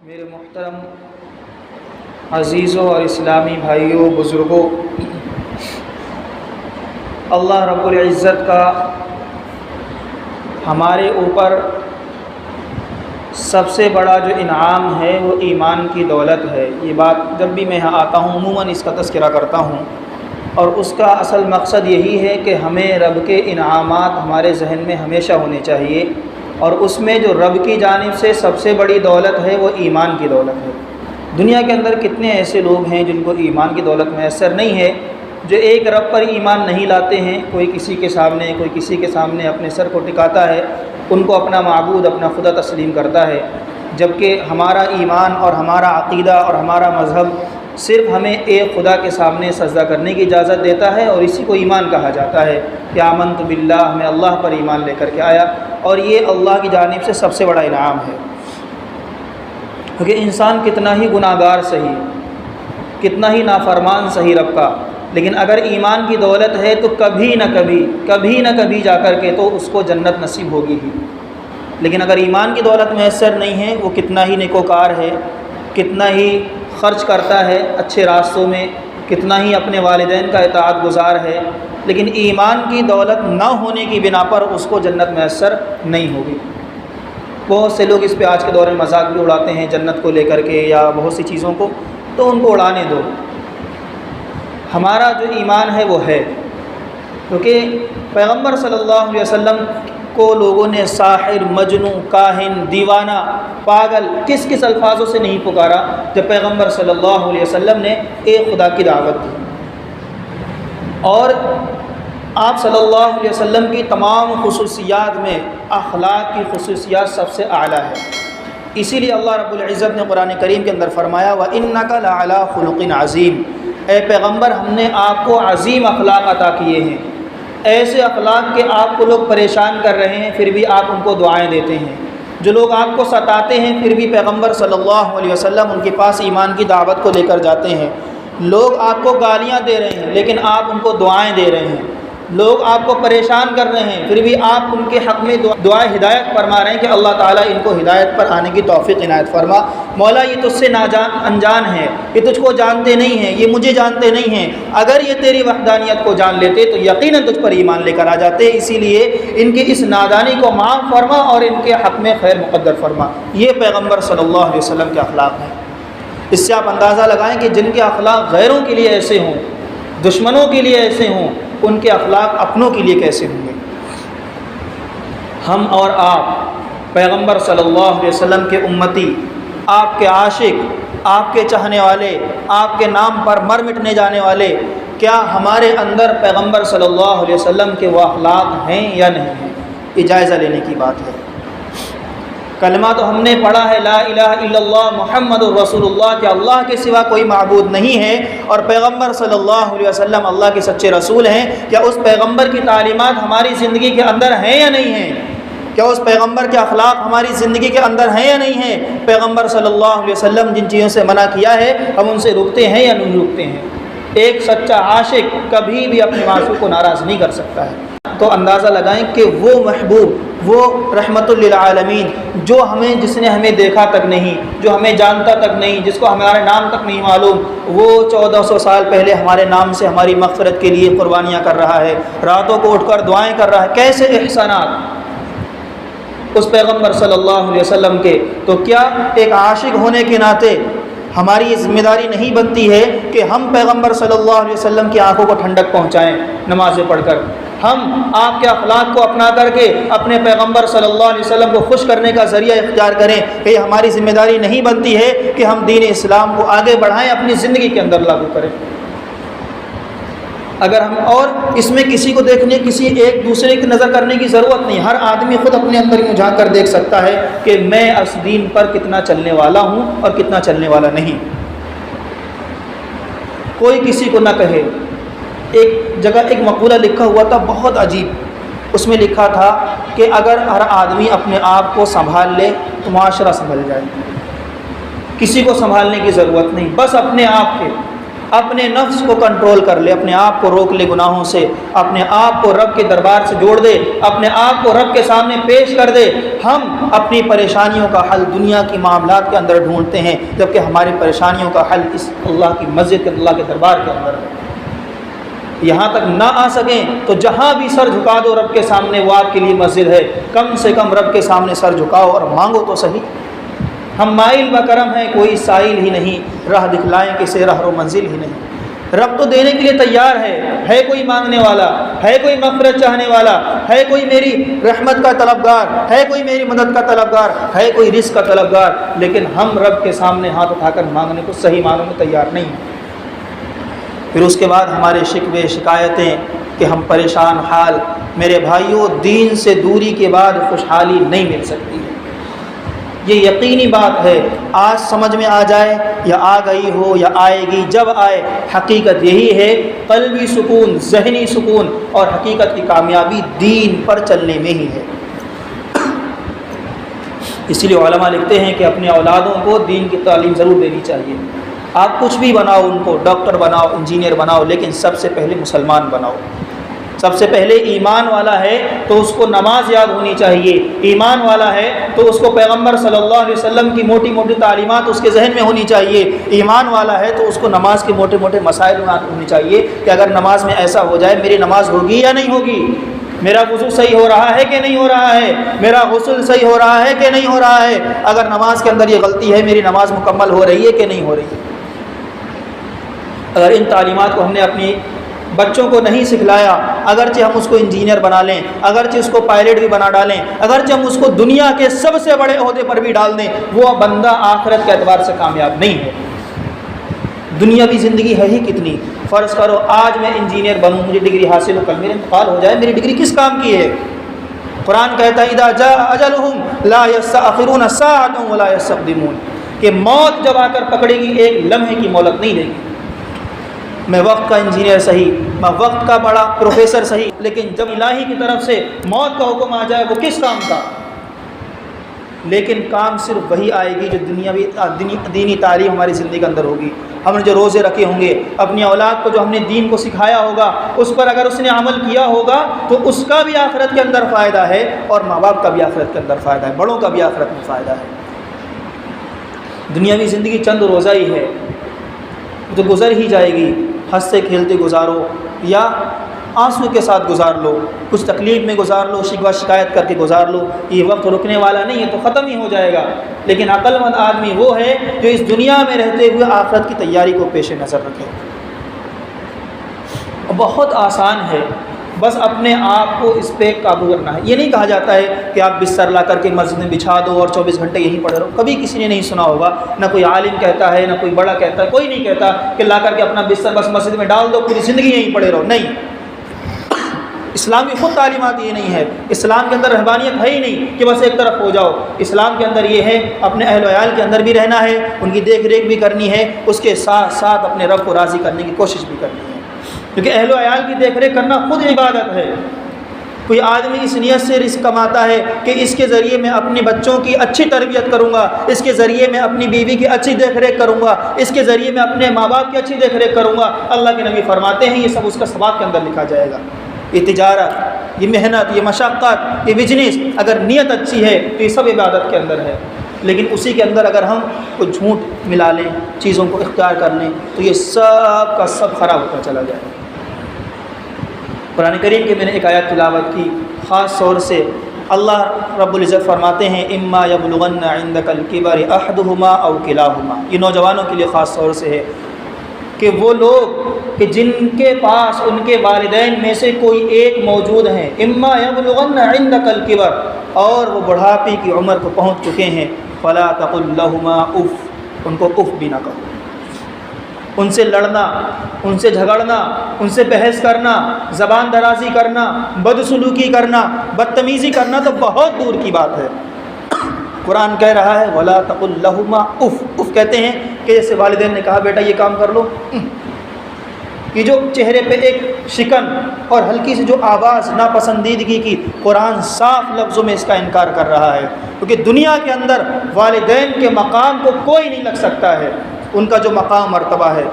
میرے محترم عزیزوں اور اسلامی بھائیوں بزرگوں، اللہ رب العزت کا ہمارے اوپر سب سے بڑا جو انعام ہے وہ ایمان کی دولت ہے۔ یہ بات جب بھی میں یہاں آتا ہوں عموماً اس کا تذکرہ کرتا ہوں، اور اس کا اصل مقصد یہی ہے کہ ہمیں رب کے انعامات ہمارے ذہن میں ہمیشہ ہونے چاہیے، اور اس میں جو رب کی جانب سے سب سے بڑی دولت ہے وہ ایمان کی دولت ہے۔ دنیا کے اندر کتنے ایسے لوگ ہیں جن کو ایمان کی دولت میسر نہیں ہے، جو ایک رب پر ایمان نہیں لاتے ہیں، کوئی کسی کے سامنے اپنے سر کو ٹکاتا ہے، ان کو اپنا معبود اپنا خدا تسلیم کرتا ہے، جبکہ ہمارا ایمان اور ہمارا عقیدہ اور ہمارا مذہب صرف ہمیں ایک خدا کے سامنے سجدہ کرنے کی اجازت دیتا ہے، اور اسی کو ایمان کہا جاتا ہے کہ آمنت باللہ، میں اللہ پر ایمان لے کر کے آیا، اور یہ اللہ کی جانب سے سب سے بڑا انعام ہے۔ کیونکہ انسان کتنا ہی گناہ گار صحیح، کتنا ہی نافرمان صحیح رب کا، لیکن اگر ایمان کی دولت ہے تو کبھی نہ کبھی جا کر کے تو اس کو جنت نصیب ہوگی ہی۔ لیکن اگر ایمان کی دولت میسر نہیں ہے، وہ کتنا ہی نیکوکار ہے، کتنا ہی خرچ کرتا ہے اچھے راستوں میں، کتنا ہی اپنے والدین کا اطاعت گزار ہے، لیکن ایمان کی دولت نہ ہونے کی بنا پر اس کو جنت میسر نہیں ہوگی۔ بہت سے لوگ اس پہ آج کے دور میں مذاق بھی اڑاتے ہیں جنت کو لے کر کے یا بہت سی چیزوں کو، تو ان کو اڑانے دو۔ ہمارا جو ایمان ہے وہ ہے، کیونکہ پیغمبر صلی اللہ علیہ وسلم کو لوگوں نے ساحر، مجنون، کاہن، دیوانہ، پاگل کس الفاظوں سے نہیں پکارا جب پیغمبر صلی اللہ علیہ وسلم نے ایک خدا کی دعوت دی۔ اور آپ صلی اللہ علیہ وسلم کی تمام خصوصیات میں اخلاق کی خصوصیات سب سے اعلیٰ ہے۔ اسی لیے اللہ رب العزت نے قرآن کریم کے اندر فرمایا وَإِنَّكَ لَعَلَىٰ خُلُقٍ عَظِيمٍ، اے پیغمبر ہم نے آپ کو عظیم اخلاق عطا کیے ہیں، ایسے اخلاق کہ آپ کو لوگ پریشان کر رہے ہیں پھر بھی آپ ان کو دعائیں دیتے ہیں، جو لوگ آپ کو ستاتے ہیں پھر بھی پیغمبر صلی اللہ علیہ وسلم ان کے پاس ایمان کی دعوت کو لے کر جاتے ہیں، لوگ آپ کو گالیاں دے رہے ہیں لیکن آپ ان کو دعائیں دے رہے ہیں، لوگ آپ کو پریشان کر رہے ہیں پھر بھی آپ ان کے حق میں دعائیں ہدایت فرما رہے ہیں کہ اللہ تعالیٰ ان کو ہدایت پر آنے کی توفیق عنایت فرما۔ مولا یہ تجھ سے انجان ہے، یہ تجھ کو جانتے نہیں ہیں، یہ مجھے جانتے نہیں ہیں، اگر یہ تیری وحدانیت کو جان لیتے تو یقیناً تجھ پر ایمان لے کر آ جاتے، اسی لیے ان کی اس نادانی کو معاف فرما اور ان کے حق میں خیر مقدر فرما۔ یہ پیغمبر صلی اللہ علیہ وسلم کے اخلاق ہیں۔ اس سے آپ اندازہ لگائیں کہ جن کے اخلاق غیروں کے لیے ایسے ہوں، دشمنوں کے لیے ایسے ہوں، ان کے اخلاق اپنوں کے لیے کیسے ہوں گے۔ ہم اور آپ پیغمبر صلی اللہ علیہ وسلم کے امتی، آپ کے عاشق، آپ کے چاہنے والے، آپ کے نام پر مر مٹنے جانے والے، کیا ہمارے اندر پیغمبر صلی اللہ علیہ وسلم کے وہ اخلاق ہیں یا نہیں ہیں؟ یہ جائزہ لینے کی بات ہے۔ کلمہ تو ہم نے پڑھا ہے لا الہ الا اللہ محمد الرسول اللہ، کہ اللہ کے سوا کوئی معبود نہیں ہے، اور پیغمبر صلی اللہ علیہ وسلم اللہ کے سچے رسول ہیں۔ کیا اس پیغمبر کی تعلیمات ہماری زندگی کے اندر ہیں یا نہیں ہیں؟ کیا اس پیغمبر کے اخلاق ہماری زندگی کے اندر ہیں یا نہیں ہیں؟ پیغمبر صلی اللہ علیہ وسلم جن چیزوں سے منع کیا ہے ہم ان سے رکتے ہیں یا نہیں رکتے ہیں؟ ایک سچا عاشق کبھی بھی اپنے معشوق کو ناراض نہیں کر سکتا ہے۔ تو اندازہ لگائیں کہ وہ محبوب، وہ رحمت للعالمین، جس نے ہمیں دیکھا تک نہیں، جو ہمیں جانتا تک نہیں، جس کو ہمارے نام تک نہیں معلوم، وہ 1400 سال پہلے ہمارے نام سے ہماری مغفرت کے لیے قربانیاں کر رہا ہے، راتوں کو اٹھ کر دعائیں کر رہا ہے۔ کیسے احسانات اس پیغمبر صلی اللہ علیہ وسلم کے۔ تو کیا ایک عاشق ہونے کے ناطے ہماری یہ ذمہ داری نہیں بنتی ہے کہ ہم پیغمبر صلی اللہ علیہ وسلم کی آنکھوں کو ٹھنڈک پہنچائیں نمازیں پڑھ کر، ہم آپ کے اخلاق کو اپنا کر کے اپنے پیغمبر صلی اللہ علیہ وسلم کو خوش کرنے کا ذریعہ اختیار کریں؟ کہ یہ ہماری ذمہ داری نہیں بنتی ہے کہ ہم دین اسلام کو آگے بڑھائیں، اپنی زندگی کے اندر لاگو کریں؟ اگر ہم، اور اس میں کسی کو دیکھنے، کسی ایک دوسرے کی نظر کرنے کی ضرورت نہیں، ہر آدمی خود اپنے اندر یوں جھانک کر دیکھ سکتا ہے کہ میں اس دین پر کتنا چلنے والا ہوں اور کتنا چلنے والا نہیں۔ کوئی کسی کو نہ کہے۔ ایک جگہ ایک مقولہ لکھا ہوا تھا بہت عجیب، اس میں لکھا تھا کہ اگر ہر آدمی اپنے آپ کو سنبھال لے تو معاشرہ سنبھل جائے، کسی کو سنبھالنے کی ضرورت نہیں، بس اپنے آپ کے اپنے نفس کو کنٹرول کر لے، اپنے آپ کو روک لے گناہوں سے، اپنے آپ کو رب کے دربار سے جوڑ دے، اپنے آپ کو رب کے سامنے پیش کر دے۔ ہم اپنی پریشانیوں کا حل دنیا کی معاملات کے اندر ڈھونڈتے ہیں، جبکہ ہماری پریشانیوں کا حل اس اللہ کی مسجد کے، اللہ کے دربار کے اندر ہے۔ یہاں تک نہ آ سکیں تو جہاں بھی سر جھکا دو رب کے سامنے، وہ آپ کے لیے مسجد ہے۔ کم سے کم رب کے سامنے سر جھکاؤ اور مانگو تو صحیح۔ ہم مائل بکرم ہیں، کوئی سائل ہی نہیں، راہ دکھلائیں کسے راہ و منزل ہی نہیں۔ رب تو دینے کے لیے تیار ہے کوئی مانگنے والا، ہے کوئی مغفرت چاہنے والا، ہے کوئی میری رحمت کا طلبگار، ہے کوئی میری مدد کا طلبگار، ہے کوئی رزق کا طلبگار، لیکن ہم رب کے سامنے ہاتھ اٹھا کر مانگنے کو، صحیح معنوں میں تیار نہیں ہیں۔ پھر اس کے بعد ہمارے شکوے شکایتیں کہ ہم پریشان حال۔ میرے بھائیوں، دین سے دوری کے بعد خوشحالی نہیں مل سکتی ہے، یہ یقینی بات ہے۔ آج سمجھ میں آ جائے یا آ گئی ہو یا آئے گی، جب آئے، حقیقت یہی ہے، قلبی سکون، ذہنی سکون اور حقیقت کی کامیابی دین پر چلنے میں ہی ہے۔ اسی لیے علماء لکھتے ہیں کہ اپنے اولادوں کو دین کی تعلیم ضرور دینی چاہیے۔ آپ کچھ بھی بناؤ، ان کو ڈاکٹر بناؤ، انجینئر بناؤ، لیکن سب سے پہلے مسلمان بناؤ۔ سب سے پہلے ایمان والا ہے تو اس کو نماز یاد ہونی چاہیے، ایمان والا ہے تو اس کو پیغمبر صلی اللہ علیہ وسلم کی موٹی موٹی تعلیمات اس کے ذہن میں ہونی چاہیے، ایمان والا ہے تو اس کو نماز کے موٹے موٹے مسائل یاد ہونی چاہیے کہ اگر نماز میں ایسا ہو جائے، میری نماز ہوگی یا نہیں ہوگی، میرا وضو صحیح ہو رہا ہے کہ نہیں ہو رہا ہے، میرا غسل صحیح ہو رہا ہے کہ نہیں ہو رہا ہے، اگر نماز کے اندر یہ غلطی ہے، میری نماز مکمل ہو رہی ہے کہ نہیں ہو رہی ہے۔ اگر ان تعلیمات کو ہم نے اپنی بچوں کو نہیں سکھلایا، اگرچہ ہم اس کو انجینئر بنا لیں، اگرچہ اس کو پائلٹ بھی بنا ڈالیں، اگرچہ ہم اس کو دنیا کے سب سے بڑے عہدے پر بھی ڈال دیں، وہ بندہ آخرت کے اعتبار سے کامیاب نہیں ہے۔ دنیاوی زندگی ہے ہی کتنی۔ فرض کرو آج میں انجینئر بنوں، مجھے ڈگری حاصل ہو، کل میرا انتقال ہو جائے، میری ڈگری کس کام کی ہے؟ قرآن کہتا ہے اذا جاء اجلہم لا یستأخرون ساعۃ ولا یستقدمون، کہ موت جب آ کر پکڑے گی ایک لمحے کی مہلت نہیں دے گی۔ میں وقت کا انجینئر صحیح، میں وقت کا بڑا پروفیسر صحیح، لیکن جب الہی کی طرف سے موت کا حکم آ جائے، وہ کس کام کا؟ لیکن کام صرف وہی آئے گی جو دینی تعلیم ہماری زندگی کے اندر ہوگی۔ ہم نے جو روزے رکھے ہوں گے، اپنی اولاد کو جو ہم نے دین کو سکھایا ہوگا، اس پر اگر اس نے عمل کیا ہوگا تو اس کا بھی آخرت کے اندر فائدہ ہے، اور ماں باپ کا بھی آخرت کے اندر فائدہ ہے، بڑوں کا بھی آخرت میں فائدہ ہے۔ دنیاوی زندگی چند روزہ ہی ہے، جو گزر ہی جائے گی، ہنستے کھیلتے گزارو یا آنسو کے ساتھ گزار لو، کچھ تکلیف میں گزار لو، شکوہ شکایت کر کے گزار لو، یہ وقت رکنے والا نہیں ہے، تو ختم ہی ہو جائے گا۔ لیکن عقل مند آدمی وہ ہے جو اس دنیا میں رہتے ہوئے آخرت کی تیاری کو پیش نظر رکھے۔ بہت آسان ہے، بس اپنے آپ کو اس پہ قابو کرنا ہے۔ یہ نہیں کہا جاتا ہے کہ آپ بستر لا کر کے مسجد میں بچھا دو اور 24 گھنٹے یہیں پڑے رہو۔ کبھی کسی نے نہیں سنا ہوگا، نہ کوئی عالم کہتا ہے، نہ کوئی بڑا کہتا ہے، کوئی نہیں کہتا کہ لا کر کے اپنا بستر بس مسجد میں ڈال دو، پوری زندگی یہیں پڑے رہو، نہیں۔ اسلام کی خود تعلیمات یہ نہیں ہے، اسلام کے اندر رہبانیت ہے ہی نہیں کہ بس ایک طرف ہو جاؤ۔ اسلام کے اندر یہ ہے اپنے اہل و عیال کے اندر بھی رہنا ہے، ان کی دیکھ ریکھ بھی کرنی ہے، اس کے ساتھ ساتھ اپنے رب کو راضی کرنے کی کوشش بھی کرنی ہے، کیونکہ اہل و عیال کی دیکھ ریکھ کرنا خود عبادت ہے۔ کوئی آدمی اس نیت سے رزق کماتا ہے کہ اس کے ذریعے میں اپنے بچوں کی اچھی تربیت کروں گا، اس کے ذریعے میں اپنی بیوی کی اچھی دیکھ ریکھ کروں گا، اس کے ذریعے میں اپنے ماں باپ کی اچھی دیکھ ریکھ کروں گا، اللہ کے نبی فرماتے ہیں یہ سب اس کا ثواب کے اندر لکھا جائے گا۔ یہ تجارت، یہ محنت، یہ مشقت، یہ بزنس، اگر نیت اچھی ہے تو یہ سب عبادت کے اندر ہے، لیکن اسی کے اندر اگر ہم کوئی جھوٹ ملا لیں، چیزوں کو اختیار کر لیں، تو یہ سب کا سب خراب ہوتا چلا جائے گا۔ قرآن کریم کے میں نے ایک آیت تلاوت کی، خاص طور سے اللہ رب العزت فرماتے ہیں اما یبلغن عندک الکبر احدہما او کلاہما، یہ نوجوانوں کے لیے خاص طور سے ہے کہ وہ لوگ کہ جن کے پاس ان کے والدین میں سے کوئی ایک موجود ہیں، اما یبلغن عندک الکبر، اور وہ بڑھاپے کی عمر کو پہنچ چکے ہیں، فلا تقل لہما اف، ان کو اف بھی نہ کہو۔ ان سے لڑنا، ان سے جھگڑنا، ان سے بحث کرنا، زبان درازی کرنا، بدسلوکی کرنا، بدتمیزی کرنا تو بہت دور کی بات ہے۔ قرآن کہہ رہا ہے وَلَا تَقُلْ لَهُمَا اف، اف کہتے ہیں کہ جیسے والدین نے کہا بیٹا یہ کام کر لو، یہ جو چہرے پہ ایک شکن اور ہلکی سی جو آواز ناپسندیدگی کی، قرآن صاف لفظوں میں اس کا انکار کر رہا ہے، کیونکہ دنیا کے اندر والدین کے مقام کو کوئی نہیں لگ سکتا ہے، ان کا جو مقام مرتبہ ہے۔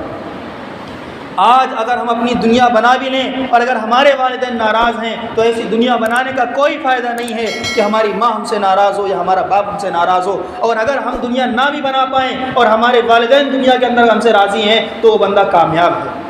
آج اگر ہم اپنی دنیا بنا بھی لیں اور اگر ہمارے والدین ناراض ہیں تو ایسی دنیا بنانے کا کوئی فائدہ نہیں ہے کہ ہماری ماں ہم سے ناراض ہو یا ہمارا باپ ہم سے ناراض ہو. اور اگر ہم دنیا نہ بھی بنا پائیں اور ہمارے والدین دنیا کے اندر ہم سے راضی ہیں تو وہ بندہ کامیاب ہے.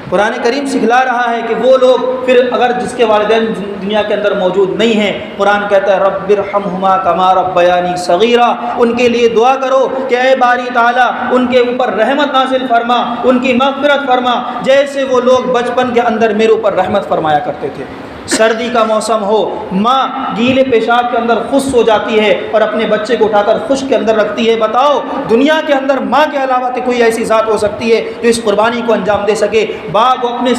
قرآن کریم سکھلا رہا ہے کہ وہ لوگ پھر اگر جس کے والدین دنیا کے اندر موجود نہیں ہیں، قرآن کہتا ہے رب ارحمہما کما ربیانی صغیرا، ان کے لیے دعا کرو کہ اے باری تعالیٰ ان کے اوپر رحمت نازل فرما، ان کی مغفرت فرما جیسے وہ لوگ بچپن کے اندر میرے اوپر رحمت فرمایا کرتے تھے. سردی کا موسم ہو، ماں گیلے پیشاب کے اندر خشک ہو جاتی ہے اور اپنے بچے کو اٹھا کر خشک کے اندر رکھتی ہے. بتاؤ دنیا کے اندر ماں کے علاوہ کہ کوئی ایسی ذات ہو سکتی ہے جو اس قربانی کو انجام دے سکے؟ باپ اپنے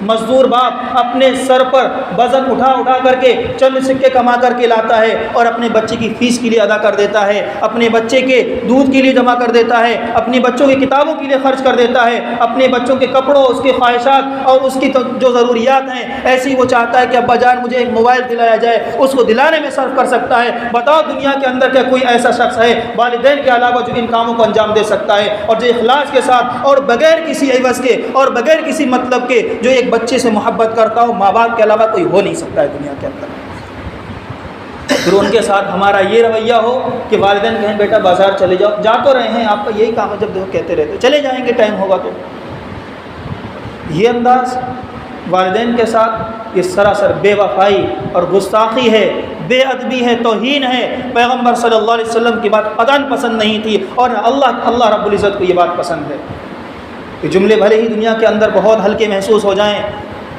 مزدور باپ اپنے سر پر وزن اٹھا کر کے چند سکے کما کر کے لاتا ہے اور اپنے بچے کی فیس کے لیے ادا کر دیتا ہے، اپنے بچے کے دودھ کے لیے جمع کر دیتا ہے، اپنی بچوں کی کتابوں کے لیے خرچ کر دیتا ہے، اپنے بچوں کے کپڑوں، اس کے خواہشات اور اس کی جو ضروریات ہیں ایسی وہ چاہتا ہے کہ ابا جان مجھے ایک موبائل دلایا جائے، اس کو دلانے میں صرف کر سکتا ہے. بتاؤ دنیا کے اندر کیا کوئی ایسا شخص ہے والدین کے علاوہ جو ان کاموں کو انجام دے سکتا ہے اور جو اخلاص کے ساتھ اور بغیر کسی عوض کے اور بغیر کسی مطلب کے جو ایک بچے سے محبت کرتا ہو؟ ماں باپ کے علاوہ کوئی ہو نہیں سکتا ہے دنیا کے اندر. پھر ان کے ساتھ ہمارا یہ رویہ ہو کہ والدین کہیں بیٹا بازار چلے جاؤ، جا تو رہے ہیں، آپ کا یہی کام ہے، جب دیکھو کہتے رہتے چلے جائیں گے ٹائم ہوگا تو. یہ انداز والدین کے ساتھ یہ سراسر بے وفائی اور گستاخی ہے، بے ادبی ہے، توہین ہے. پیغمبر صلی اللہ علیہ وسلم کی بات قطعاً پسند نہیں تھی اور اللہ رب العزت کو یہ بات پسند ہے. کہ جملے بھلے ہی دنیا کے اندر بہت ہلکے محسوس ہو جائیں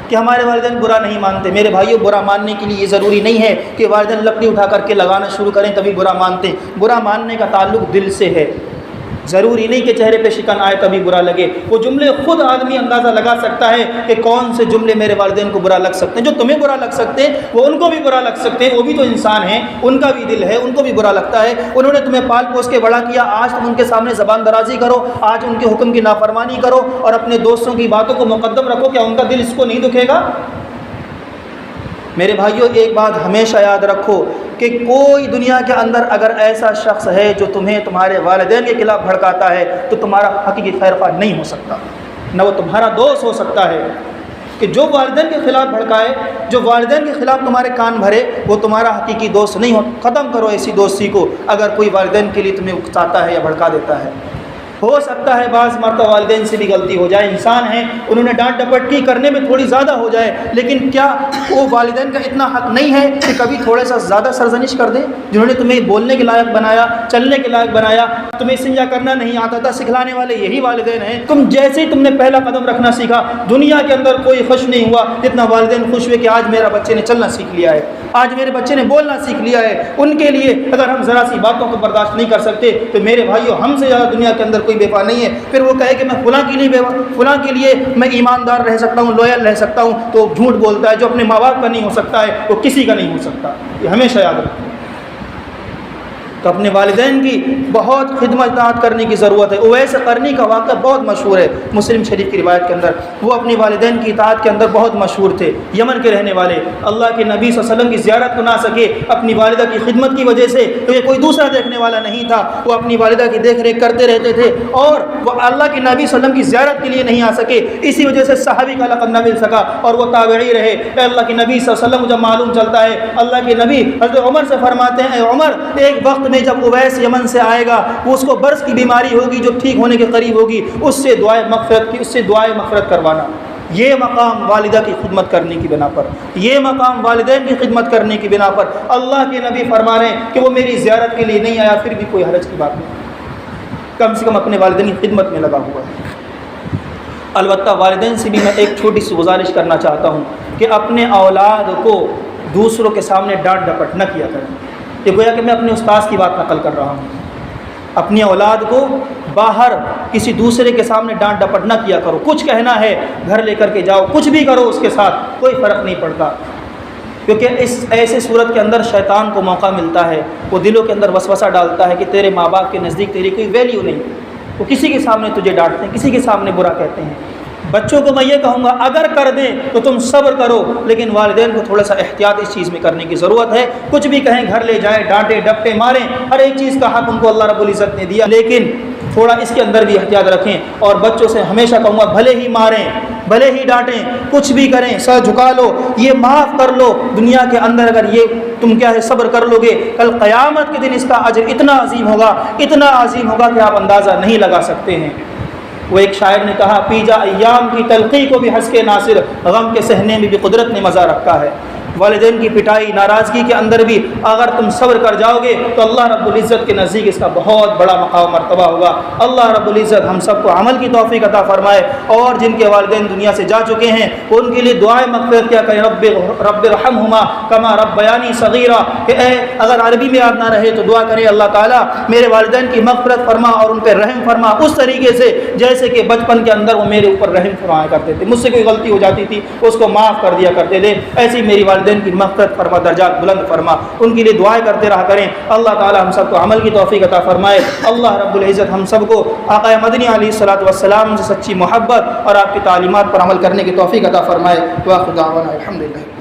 کہ ہمارے والدین برا نہیں مانتے، میرے بھائیوں برا ماننے کے لیے یہ ضروری نہیں ہے کہ والدین لکڑی اٹھا کر کے لگانا شروع کریں تبھی برا مانتے ہیں. برا ماننے کا تعلق دل سے ہے، ضروری نہیں کہ چہرے پہ شکن آئے تبھی برا لگے. وہ جملے خود آدمی اندازہ لگا سکتا ہے کہ کون سے جملے میرے والدین کو برا لگ سکتے ہیں. جو تمہیں برا لگ سکتے ہیں وہ ان کو بھی برا لگ سکتے ہیں، وہ بھی تو انسان ہیں، ان کا بھی دل ہے، ان کو بھی برا لگتا ہے. انہوں نے تمہیں پال پوس کے بڑا کیا، آج تم ان کے سامنے زبان درازی کرو، آج ان کے حکم کی نافرمانی کرو اور اپنے دوستوں کی باتوں کو مقدم رکھو، کیا ان کا دل اس کو نہیں دکھے گا؟ میرے بھائیوں ایک بات ہمیشہ یاد رکھو کہ کوئی دنیا کے اندر اگر ایسا شخص ہے جو تمہیں تمہارے والدین کے خلاف بھڑکاتا ہے تو تمہارا حقیقی خیر خواہ نہیں ہو سکتا، نہ وہ تمہارا دوست ہو سکتا ہے. کہ جو والدین کے خلاف بھڑکائے، جو والدین کے خلاف تمہارے کان بھرے، وہ تمہارا حقیقی دوست نہیں ہو. ختم کرو ایسی دوستی کو اگر کوئی والدین کے لیے تمہیں اکساتا ہے یا بھڑکا دیتا ہے. ہو سکتا ہے بعض مرتبہ والدین سے بھی غلطی ہو جائے، انسان ہیں، انہوں نے ڈانٹ ڈپٹ کی، کرنے میں تھوڑی زیادہ ہو جائے، لیکن کیا وہ والدین کا اتنا حق نہیں ہے کہ کبھی تھوڑا سا زیادہ سرزنش کر دیں؟ جنہوں نے تمہیں بولنے کے لائق بنایا، چلنے کے لائق بنایا، تمہیں استنجا کرنا نہیں آتا تھا، سکھلانے والے یہی والدین ہیں. جیسے ہی تم نے پہلا قدم رکھنا سیکھا، دنیا کے اندر کوئی خوش نہیں ہوا جتنا والدین خوش ہوئے کہ آج میرا بچے نے چلنا سیکھ لیا ہے، آج میرے بچے نے بولنا سیکھ لیا ہے. ان کے لیے اگر ہم ذرا سی باتوں کو برداشت نہیں کر سکتے تو میرے بھائیوں ہم سے زیادہ دنیا کے اندر کوئی بے وفا نہیں ہے. پھر وہ کہے کہ میں فلاں کے لیے میں ایماندار رہ سکتا ہوں، لویل رہ سکتا ہوں، تو جھوٹ بولتا ہے. جو اپنے ماں باپ کا نہیں ہو سکتا ہے وہ کسی کا نہیں ہو سکتا، یہ ہمیشہ یاد رکھیں. تو اپنے والدین کی بہت خدمت اطاعت کرنے کی ضرورت ہے. اویس قرنی کا واقعہ بہت مشہور ہے مسلم شریف کی روایت کے اندر. وہ اپنی والدین کی اطاعت کے اندر بہت مشہور تھے، یمن کے رہنے والے. اللہ کے نبی صلی اللہ علیہ وسلم کی زیارت کو نہ سکے اپنی والدہ کی خدمت کی وجہ سے، تو یہ کوئی دوسرا دیکھنے والا نہیں تھا، وہ اپنی والدہ کی دیکھ ریکھ کرتے رہتے تھے اور وہ اللہ کے نبی صلی اللہ علیہ وسلم کی زیارت کے لیے نہیں آ سکے. اسی وجہ سے صحابی کا لقب نہ مل سکا اور وہ تابعی رہے. اے اللہ کے نبی صلی اللہ علیہ وسلم جب معلوم چلتا ہے، اللہ کے نبی حضرت عمر سے فرماتے ہیں، اے عمر ایک وقت میں جب اویس یمن سے آئے گا، وہ اس کو برس کی بیماری ہوگی جو ٹھیک ہونے کے قریب ہوگی، اس سے دعائے مغفرت کروانا. یہ مقام والدہ کی خدمت کرنے کی بنا پر، یہ مقام والدین کی خدمت کرنے کی بنا پر اللہ کے نبی فرما رہے ہیں کہ وہ میری زیارت کے لیے نہیں آیا، پھر بھی کوئی حرج کی بات نہیں، کم سے کم اپنے والدین کی خدمت میں لگا ہوا ہے. البتہ والدین سے بھی میں ایک چھوٹی سی گزارش کرنا چاہتا ہوں کہ اپنے اولاد کو دوسروں کے سامنے ڈانٹ ڈپٹ نہ کیا کریں. یہ گویا کہ میں اپنے استاذ کی بات نقل کر رہا ہوں. اپنی اولاد کو باہر کسی دوسرے کے سامنے ڈانٹ ڈپٹ نہ کیا کرو. کچھ کہنا ہے گھر لے کر کے جاؤ، کچھ بھی کرو اس کے ساتھ، کوئی فرق نہیں پڑتا. کیونکہ اس ایسے صورت کے اندر شیطان کو موقع ملتا ہے، وہ دلوں کے اندر وسوسہ ڈالتا ہے کہ تیرے ماں باپ کے نزدیک تیری کوئی ویلیو نہیں، وہ کسی کے سامنے تجھے ڈانٹتے ہیں، کسی کے سامنے برا کہتے ہیں. بچوں کو میں یہ کہوں گا اگر کر دیں تو تم صبر کرو، لیکن والدین کو تھوڑا سا احتیاط اس چیز میں کرنے کی ضرورت ہے۔ کچھ بھی کہیں گھر لے جائیں، ڈانٹیں ڈپٹے ماریں، ہر ایک چیز کا حق ان کو اللہ رب العزت نے دیا، لیکن تھوڑا اس کے اندر بھی احتیاط رکھیں۔ اور بچوں سے ہمیشہ کہوں گا بھلے ہی ماریں، بھلے ہی ڈانٹیں، کچھ بھی کریں، سر جھکا لو، یہ معاف کر لو۔ دنیا کے اندر اگر یہ تم کیا ہے صبر کر لو گے، کل قیامت کے دن اس کا اجر اتنا عظیم ہوگا، اتنا عظیم ہوگا کہ آپ اندازہ نہیں لگا سکتے ہیں۔ وہ ایک شاعر نے کہا پیجا ایام کی تلخی کو بھی ہنس کے ناصر، غم کے سہنے میں بھی قدرت نے مزہ رکھا ہے۔ والدین کی پٹائی، ناراضگی کے اندر بھی اگر تم صبر کر جاؤ گے تو اللہ رب العزت کے نزدیک اس کا بہت بڑا مقام مرتبہ ہوگا۔ اللہ رب العزت ہم سب کو عمل کی توفیق عطا فرمائے، اور جن کے والدین دنیا سے جا چکے ہیں ان کے لیے دعائیں مغفرت کیا کریں، رب ارحمہما کما ربیانی صغیرا، کہ اے اگر عربی میں یاد نہ رہے تو دعا کریں اللہ تعالیٰ میرے والدین کی مغفرت فرما اور ان پہ رحم فرما اس طریقے سے جیسے کہ بچپن کے اندر وہ میرے اوپر رحم فرمایا کرتے تھے، مجھ سے کوئی غلطی ہو جاتی تھی اس کو معاف کر دیا کرتے تھے، ایسی میری والدین کی مغفرت فرما، درجات بلند فرما، ان کے لیے دعائیں کرتے رہا کریں۔ اللہ تعالی ہم سب کو عمل کی توفیق عطا فرمائے۔ اللہ رب العزت ہم سب کو آقا مدنی علیہ الصلوۃ والسلام سے سچی محبت اور آپ کی تعلیمات پر عمل کرنے کی توفیق عطا فرمائے۔ وآخر دعوانا الحمدللہ۔